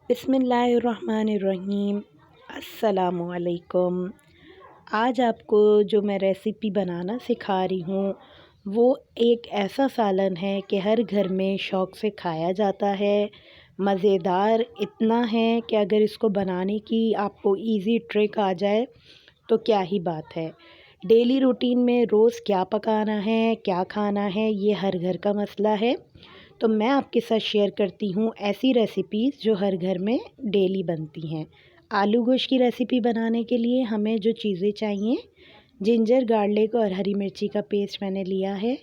बिस्मिल्लाहिर्रहमानिर्रहीम। अस्सलामुअलैकुम। आज आपको जो मैं रेसिपी बनाना सिखा रही हूँ वो एक ऐसा सालन है कि हर घर में शौक़ से खाया जाता है। मज़ेदार इतना है कि अगर इसको बनाने की आपको इजी ट्रिक आ जाए तो क्या ही बात है। डेली रूटीन में रोज़ क्या पकाना है, क्या खाना है, ये हर घर का मसला है। तो मैं आपके साथ शेयर करती हूँ ऐसी रेसिपीज़ जो हर घर में डेली बनती हैं। आलू गोश्त की रेसिपी बनाने के लिए हमें जो चीज़ें चाहिए, जिंजर गार्लिक और हरी मिर्ची का पेस्ट मैंने लिया है।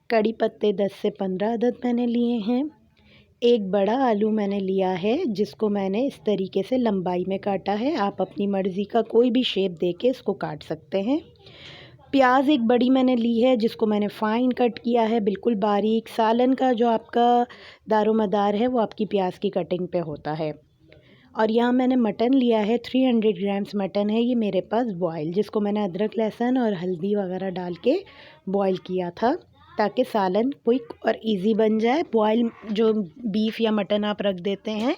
कड़ी पत्ते 10 से 15 अदद मैंने लिए हैं। एक बड़ा आलू मैंने लिया है जिसको मैंने इस तरीके से लंबाई में काटा है। आप अपनी मर्ज़ी का कोई भी शेप देके इसको काट सकते हैं। प्याज एक बड़ी मैंने ली है जिसको मैंने फ़ाइन कट किया है, बिल्कुल बारीक। सालन का जो आपका दारोमदार है वो आपकी प्याज की कटिंग पे होता है। और यहाँ मैंने मटन लिया है, 300 ग्राम्स मटन है ये मेरे पास बॉयल, जिसको मैंने अदरक लहसुन और हल्दी वगैरह डाल के बॉयल किया था ताकि सालन क्विक और इजी बन जाए। बॉयल जो बीफ या मटन आप रख देते हैं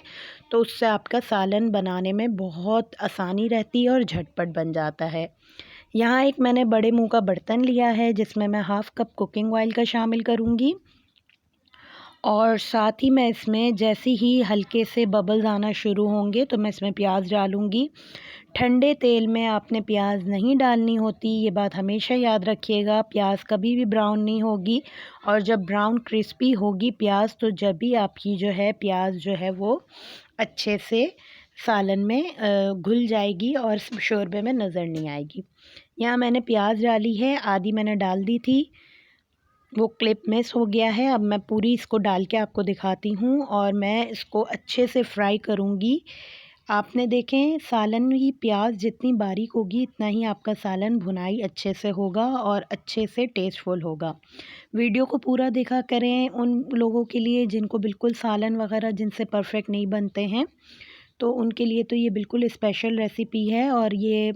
तो उससे आपका सालन बनाने में बहुत आसानी रहती है और झटपट बन जाता है। यहाँ एक मैंने बड़े मुंह का बर्तन लिया है जिसमें मैं हाफ़ कप कुकिंग ऑयल का शामिल करूँगी और साथ ही मैं इसमें जैसे ही हल्के से बबल्स आना शुरू होंगे तो मैं इसमें प्याज डालूँगी। ठंडे तेल में आपने प्याज नहीं डालनी होती, ये बात हमेशा याद रखिएगा। प्याज कभी भी ब्राउन नहीं होगी और जब ब्राउन क्रिस्पी होगी प्याज तो जब भी आपकी जो है प्याज जो है वो अच्छे से सालन में घुल जाएगी और शोरबे में नज़र नहीं आएगी। यहाँ मैंने प्याज डाली है, आधी मैंने डाल दी थी, वो क्लिप मिस हो गया है। अब मैं पूरी इसको डाल के आपको दिखाती हूँ और मैं इसको अच्छे से फ्राई करूँगी। आपने देखें सालन की प्याज जितनी बारीक होगी इतना ही आपका सालन भुनाई अच्छे से होगा और अच्छे से टेस्टफुल होगा। वीडियो को पूरा देखा करें उन लोगों के लिए जिनको बिल्कुल सालन वगैरह जिनसे परफेक्ट नहीं बनते हैं, तो उनके लिए तो ये बिल्कुल स्पेशल रेसिपी है। और ये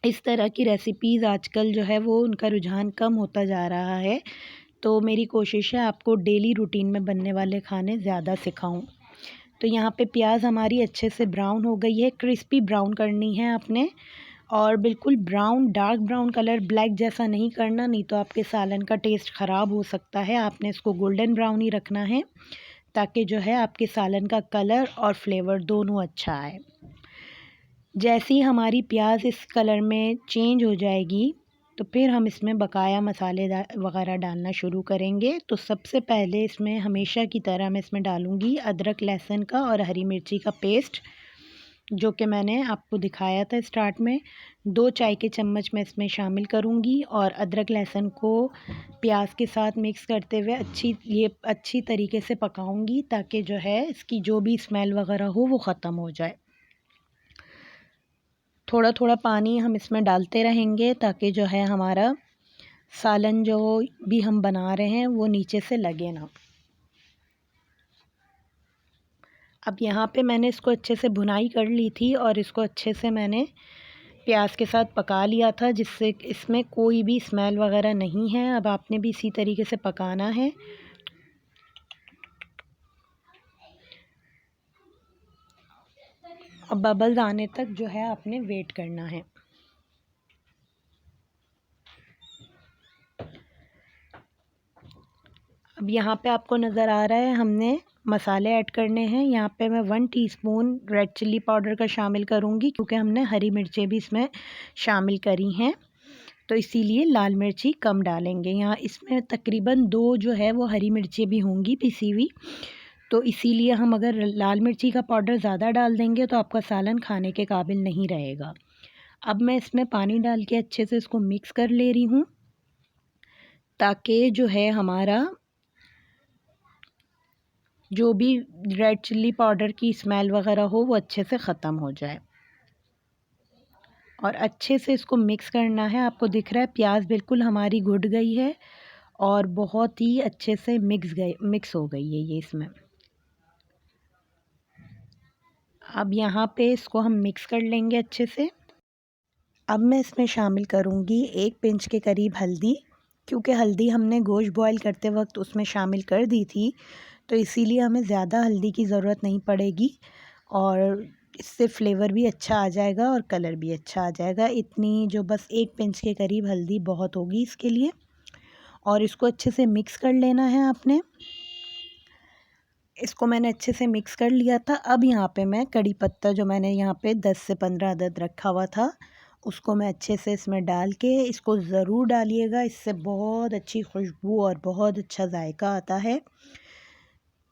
इस तरह की रेसिपीज़ आजकल जो है वो उनका रुझान कम होता जा रहा है। तो मेरी कोशिश है आपको डेली रूटीन में बनने वाले खाने ज़्यादा सिखाऊं। तो यहाँ पे प्याज हमारी अच्छे से ब्राउन हो गई है, क्रिस्पी ब्राउन करनी है आपने और बिल्कुल brown, dark brown colour, black जैसा नहीं करना, नहीं तो आपके सालन का टेस्ट ख़राब हो सकता है। आपने इसको गोल्डन ब्राउन ही रखना है ताकि जो है आपके सालन का कलर और फ्लेवर दोनों अच्छा आए। जैसे ही हमारी प्याज इस कलर में चेंज हो जाएगी तो फिर हम इसमें बकाया मसाले वगैरह डालना शुरू करेंगे। तो सबसे पहले इसमें हमेशा की तरह मैं इसमें डालूँगी अदरक लहसुन का और हरी मिर्ची का पेस्ट, जो कि मैंने आपको दिखाया था स्टार्ट में। 2 चाय के चम्मच मैं इसमें शामिल करूँगी और अदरक लहसुन को प्याज के साथ मिक्स करते हुए अच्छी तरीके से पकाऊँगी ताकि जो है इसकी जो भी स्मेल वगैरह हो वो ख़त्म हो जाए। थोड़ा थोड़ा पानी हम इसमें डालते रहेंगे ताकि जो है हमारा सालन जो भी हम बना रहे हैं वो नीचे से लगे ना। अब यहाँ पे मैंने इसको अच्छे से भुनाई कर ली थी और इसको अच्छे से मैंने प्याज के साथ पका लिया था जिससे इसमें कोई भी स्मेल वगैरह नहीं है। अब आपने भी इसी तरीके से पकाना है। अब बबल्स आने तक जो है आपने वेट करना है। अब यहाँ पे आपको नज़र आ रहा है हमने मसाले ऐड करने हैं। यहाँ पे मैं 1 टीस्पून रेड चिल्ली पाउडर का शामिल करूँगी क्योंकि हमने हरी मिर्चें भी इसमें शामिल करी हैं, तो इसीलिए लाल मिर्ची कम डालेंगे। यहाँ इसमें तकरीबन 2 जो है वो हरी मिर्चें भी होंगी पिसी हुई, तो इसीलिए हम अगर लाल मिर्ची का पाउडर ज़्यादा डाल देंगे तो आपका सालन खाने के काबिल नहीं रहेगा। अब मैं इसमें पानी डाल के अच्छे से इसको मिक्स कर ले रही हूँ ताकि जो है हमारा जो भी रेड चिल्ली पाउडर की स्मेल वगैरह हो वो अच्छे से ख़त्म हो जाए। और अच्छे से इसको मिक्स करना है। आपको दिख रहा है प्याज बिल्कुल हमारी घुट गई है और बहुत ही अच्छे से मिक्स हो गई है ये इसमें। अब यहाँ पे इसको हम मिक्स कर लेंगे अच्छे से। अब मैं इसमें शामिल करूँगी 1 पिंच के करीब हल्दी, क्योंकि हल्दी हमने गोश्त बॉयल करते वक्त उसमें शामिल कर दी थी तो इसीलिए हमें ज़्यादा हल्दी की ज़रूरत नहीं पड़ेगी। और इससे फ्लेवर भी अच्छा आ जाएगा और कलर भी अच्छा आ जाएगा। इतनी जो बस 1 पिंच के करीब हल्दी बहुत होगी इसके लिए। और इसको अच्छे से मिक्स कर लेना है आपने। इसको मैंने अच्छे से मिक्स कर लिया था। अब यहाँ पे मैं कड़ी पत्ता जो मैंने यहाँ पे 10 से 15 अदद रखा हुआ था, उसको मैं अच्छे से इसमें डाल के, इसको ज़रूर डालिएगा, इससे बहुत अच्छी खुशबू और बहुत अच्छा जायका आता है।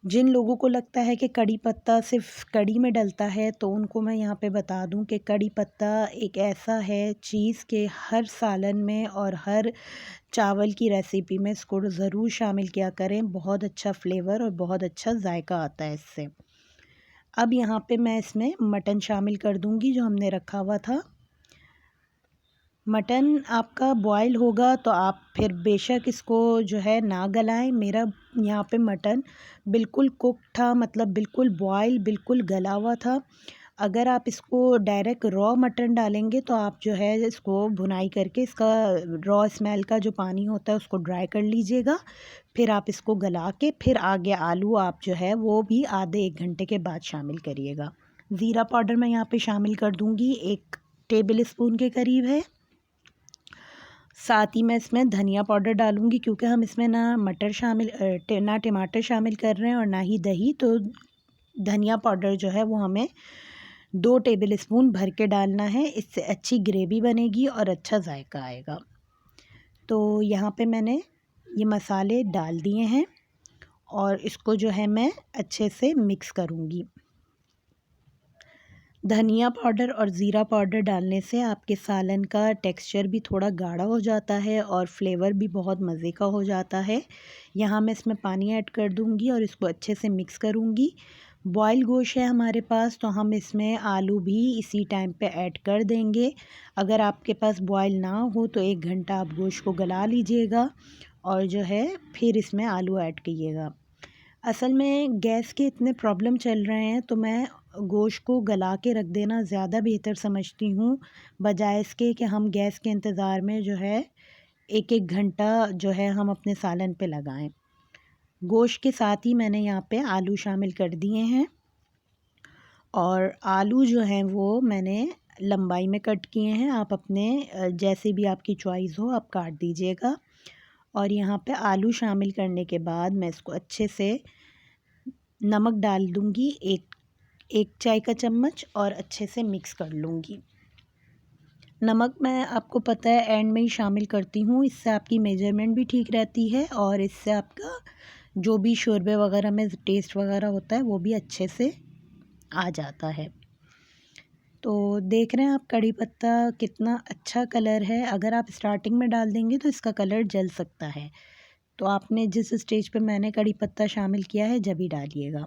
जिन लोगों को लगता है कि कड़ी पत्ता सिर्फ़ कड़ी में डलता है, तो उनको मैं यहाँ पे बता दूँ कि कड़ी पत्ता एक ऐसा है चीज़ कि हर सालन में और हर चावल की रेसिपी में इसको ज़रूर शामिल किया करें। बहुत अच्छा फ्लेवर और बहुत अच्छा जायका आता है इससे। अब यहाँ पे मैं इसमें मटन शामिल कर दूँगी जो हमने रखा हुआ था। मटन आपका बॉयल होगा तो आप फिर बेशक इसको जो है ना गलाएं। मेरा यहाँ पे मटन बिल्कुल कुक था, मतलब बिल्कुल बॉयल, बिल्कुल गला हुआ था। अगर आप इसको डायरेक्ट रॉ मटन डालेंगे तो आप जो है इसको भुनाई करके इसका रॉ स्मेल का जो पानी होता है उसको ड्राई कर लीजिएगा। फिर आप इसको गला के फिर आगे आलू आप जो है वो भी आधे 1 घंटे के बाद शामिल करिएगा। ज़ीरा पाउडर मैं यहाँ पे शामिल कर दूँगी, 1 टेबल स्पून के करीब है। साथ ही मैं इसमें धनिया पाउडर डालूँगी, क्योंकि हम इसमें ना मटर शामिल ना टमाटर शामिल कर रहे हैं और ना ही दही, तो धनिया पाउडर जो है वो हमें 2 टेबल स्पून भर के डालना है। इससे अच्छी ग्रेवी बनेगी और अच्छा जायका आएगा। तो यहाँ पे मैंने ये मसाले डाल दिए हैं और इसको जो है मैं अच्छे से मिक्स करूँगी। धनिया पाउडर और ज़ीरा पाउडर डालने से आपके सालन का टेक्सचर भी थोड़ा गाढ़ा हो जाता है और फ्लेवर भी बहुत मज़े का हो जाता है। यहाँ मैं इसमें पानी ऐड कर दूँगी और इसको अच्छे से मिक्स करूँगी। बॉयल गोश्त है हमारे पास, तो हम इसमें आलू भी इसी टाइम पे ऐड कर देंगे। अगर आपके पास बॉयल ना हो तो 1 घंटा आप गोश्त को गला लीजिएगा और जो है फिर इसमें आलू ऐड कीजिएगा। असल में गैस के इतने प्रॉब्लम चल रहे हैं तो मैं गोश्त को गला के रख देना ज़्यादा बेहतर समझती हूँ, बजाय इसके कि हम गैस के इंतज़ार में जो है 1-1 घंटा जो है हम अपने सालन पे लगाएं। गोश्त के साथ ही मैंने यहाँ पे आलू शामिल कर दिए हैं और आलू जो हैं वो मैंने लंबाई में कट किए हैं। आप अपने जैसे भी आपकी चॉइस हो आप काट दीजिएगा। और यहाँ पे आलू शामिल करने के बाद मैं इसको अच्छे से नमक डाल दूँगी, एक चाय का चम्मच, और अच्छे से मिक्स कर लूँगी। नमक मैं आपको पता है एंड में ही शामिल करती हूँ, इससे आपकी मेजरमेंट भी ठीक रहती है और इससे आपका जो भी शोरबे वगैरह में टेस्ट वगैरह होता है वो भी अच्छे से आ जाता है। तो देख रहे हैं आप कड़ी पत्ता कितना अच्छा कलर है। अगर आप स्टार्टिंग में डाल देंगे तो इसका कलर जल सकता है, तो आपने जिस स्टेज पे मैंने कड़ी पत्ता शामिल किया है जब ही डालिएगा।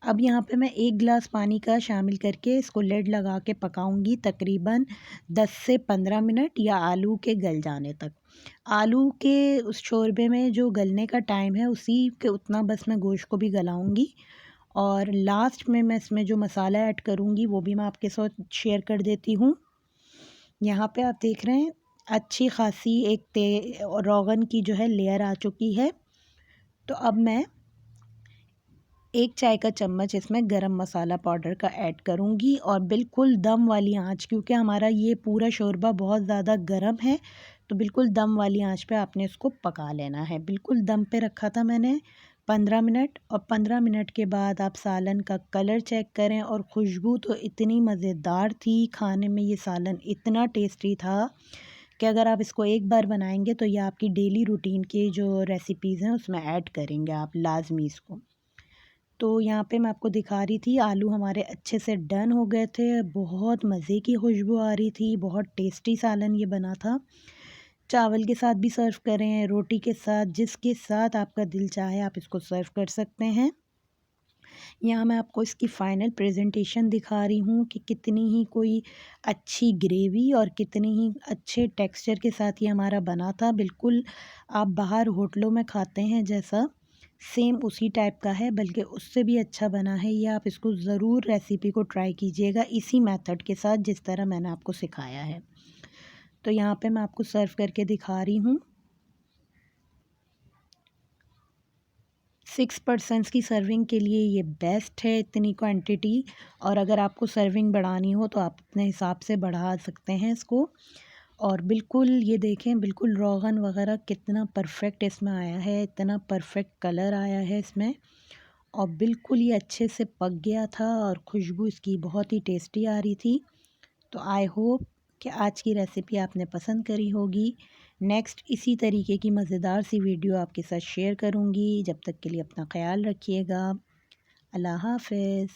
अब यहाँ पे मैं 1 गिलास पानी का शामिल करके इसको लिड लगा के पकाऊंगी तकरीबन 10 से 15 मिनट, या आलू के गल जाने तक। आलू के उस शोरबे में जो गलने का टाइम है उसी के उतना बस मैं गोश्त को भी गलाऊंगी। और लास्ट में मैं इसमें जो मसाला ऐड करूँगी वो भी मैं आपके साथ शेयर कर देती हूँ। यहाँ पे आप देख रहे हैं अच्छी खासी एक रोगन की जो है लेयर आ चुकी है। तो अब मैं 1 चाय का चम्मच इसमें गरम मसाला पाउडर का ऐड करूँगी और बिल्कुल दम वाली आंच, क्योंकि हमारा ये पूरा शोरबा बहुत ज़्यादा गरम है, तो बिल्कुल दम वाली आंच पे आपने इसको पका लेना है। बिल्कुल दम पे रखा था मैंने 15 मिनट, और 15 मिनट के बाद आप सालन का कलर चेक करें और खुशबू तो इतनी मज़ेदार थी, खाने में ये सालन इतना टेस्टी था कि अगर आप इसको एक बार बनाएंगे तो ये आपकी डेली रूटीन की जो रेसिपीज़ हैं उसमें ऐड करेंगे आप लाजमी इसको। तो यहाँ पे मैं आपको दिखा रही थी आलू हमारे अच्छे से डन हो गए थे, बहुत मज़े की खुशबू आ रही थी, बहुत टेस्टी सालन ये बना था। चावल के साथ भी सर्व करें, रोटी के साथ, जिसके साथ आपका दिल चाहे आप इसको सर्व कर सकते हैं। यहाँ मैं आपको इसकी फ़ाइनल प्रेजेंटेशन दिखा रही हूँ कि कितनी ही कोई अच्छी ग्रेवी और कितनी ही अच्छे टेक्सचर के साथ ये हमारा बना था। बिल्कुल आप बाहर होटलों में खाते हैं जैसा, सेम उसी टाइप का है, बल्कि उससे भी अच्छा बना है ये। आप इसको ज़रूर रेसिपी को ट्राई कीजिएगा इसी मेथड के साथ जिस तरह मैंने आपको सिखाया है। तो यहाँ पे मैं आपको सर्व करके दिखा रही हूँ। 6 पर्सन्स की सर्विंग के लिए ये बेस्ट है इतनी क्वांटिटी। और अगर आपको सर्विंग बढ़ानी हो तो आप अपने हिसाब से बढ़ा सकते हैं इसको। और बिल्कुल ये देखें, बिल्कुल रोगन वगैरह कितना परफेक्ट इसमें आया है, इतना परफेक्ट कलर आया है इसमें। और बिल्कुल ये अच्छे से पक गया था और खुशबू इसकी बहुत ही टेस्टी आ रही थी। तो आई होप कि आज की रेसिपी आपने पसंद करी होगी। नेक्स्ट इसी तरीके की मज़ेदार सी वीडियो आपके साथ शेयर करूँगी। जब तक के लिए अपना ख्याल रखिएगा। अल्लाह हाफ़िज़।